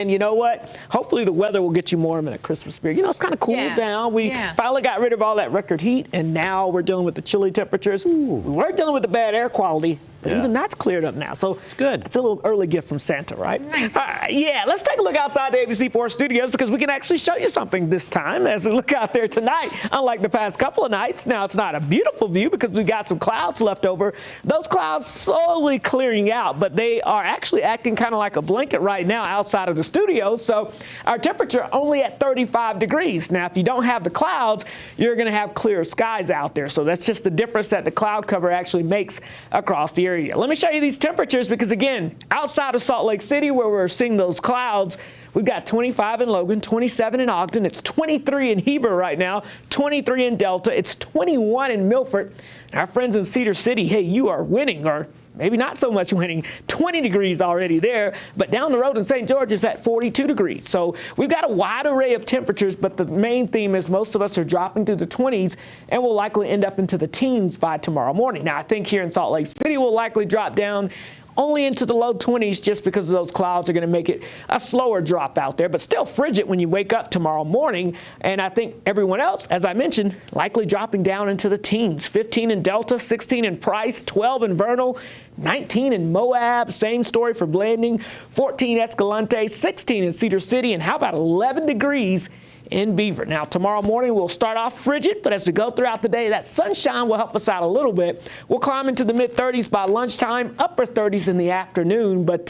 And you know what? Hopefully the weather will get you more in a Christmas spirit. You know, it's kind of cooled down. We finally got rid of all that record heat, and now we're dealing with the chilly temperatures. We weren't dealing with the bad air quality, but even that's cleared up now. So it's good. It's a little early gift from Santa, right? Nice. All right, let's take a look outside the ABC4 studios because we can actually show you something this time as we look out there tonight. Unlike the past couple of nights, now it's not a beautiful view because we got some clouds left over. Those clouds slowly clearing out, but they are actually acting kind of like a blanket right now outside of the studio. So our temperature only at 35 degrees. Now, if you don't have the clouds, you're going to have clear skies out there. So that's just the difference that the cloud cover actually makes across the area. Let me show you these temperatures because, again, outside of Salt Lake City where we're seeing those clouds, we've got 25 in Logan, 27 in Ogden. It's 23 in Heber right now, 23 in Delta. It's 21 in Milford. Our friends in Cedar City, hey, you are winning, or maybe not so much winning, 20 degrees already there, but down the road in St. George is at 42 degrees. So we've got a wide array of temperatures, but the main theme is most of us are dropping through the 20s and will likely end up into the teens by tomorrow morning. Now, I think here in Salt Lake City we'll likely drop down only into the low 20s just because of those clouds are going to make it a slower drop out there, but still frigid when you wake up tomorrow morning. And I think everyone else, as I mentioned, likely dropping down into the teens. 15 in Delta, 16 in Price, 12 in Vernal, 19 in Moab. Same story for Blanding, 14 Escalante, 16 in Cedar City, and how about 11 degrees in Beaver. Now, tomorrow morning we'll start off frigid, but as we go throughout the day, that sunshine will help us out a little bit. We'll climb into the mid-30s by lunchtime, upper 30s in the afternoon. But,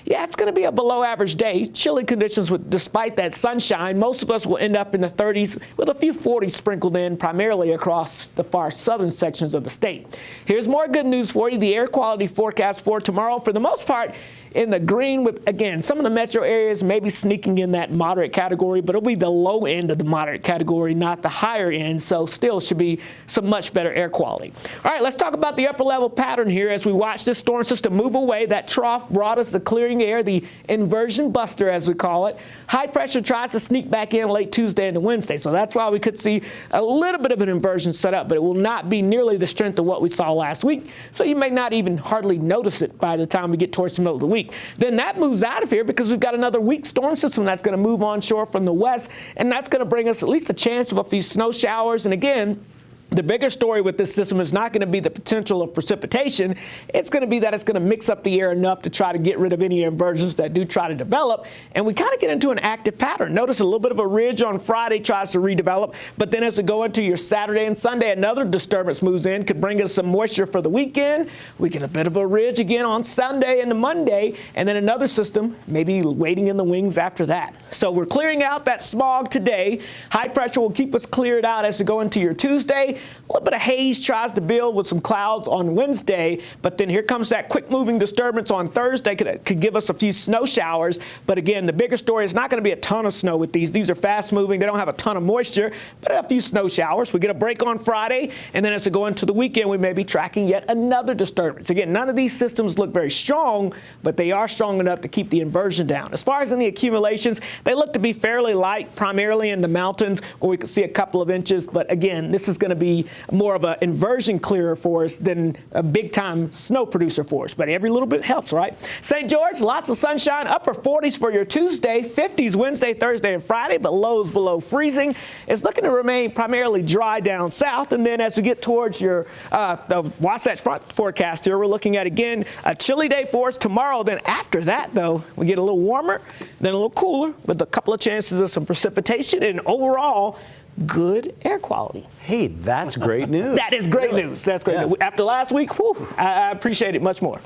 it's going to be a below-average day. Chilly conditions despite that sunshine. Most of us will end up in the 30s with a few 40s sprinkled in, primarily across the far southern sections of the state. Here's more good news for you. The air quality forecast for tomorrow, for the most part, in the green with, again, some of the metro areas maybe sneaking in that moderate category, but it'll be the low end of the moderate category, not the higher end. So still should be some much better air quality. All right, let's talk about the upper level pattern here as we watch this storm system move away. That trough brought us the clearing air, the inversion buster, as we call it. High pressure tries to sneak back in late Tuesday into Wednesday. So that's why we could see a little bit of an inversion set up, but it will not be nearly the strength of what we saw last week. So you may not even hardly notice it by the time we get towards the middle of the week. Then that moves out of here because we've got another weak storm system that's going to move onshore from the west, and that's going to bring us at least a chance of a few snow showers. And again, the bigger story with this system is not going to be the potential of precipitation. It's going to be that it's going to mix up the air enough to try to get rid of any inversions that do try to develop. And we kind of get into an active pattern. Notice a little bit of a ridge on Friday tries to redevelop. But then as we go into your Saturday and Sunday, another disturbance moves in, could bring us some moisture for the weekend. We get a bit of a ridge again on Sunday and Monday. And then another system maybe waiting in the wings after that. So we're clearing out that smog today. High pressure will keep us cleared out as we go into your Tuesday. A little bit of haze tries to build with some clouds on Wednesday, but then here comes that quick-moving disturbance on Thursday. Could give us a few snow showers, but again, the bigger story is not going to be a ton of snow with these. These are fast-moving. They don't have a ton of moisture, but a few snow showers. We get a break on Friday, and then as we go into the weekend, we may be tracking yet another disturbance. Again, none of these systems look very strong, but they are strong enough to keep the inversion down. As far as in the accumulations, they look to be fairly light, primarily in the mountains, where we could see a couple of inches, but again, this is going to be more of an inversion clearer for us than a big-time snow producer for us. But every little bit helps, right? St. George, lots of sunshine, upper 40s for your Tuesday, 50s Wednesday, Thursday, and Friday, but lows below freezing. It's looking to remain primarily dry down south. And then as we get towards your the Wasatch Front forecast here, we're looking at, again, a chilly day for us tomorrow. Then after that, though, we get a little warmer, then a little cooler with a couple of chances of some precipitation, and overall, good air quality. Hey, that's great news. That is great news. That's great news. After last week, I appreciate it much more.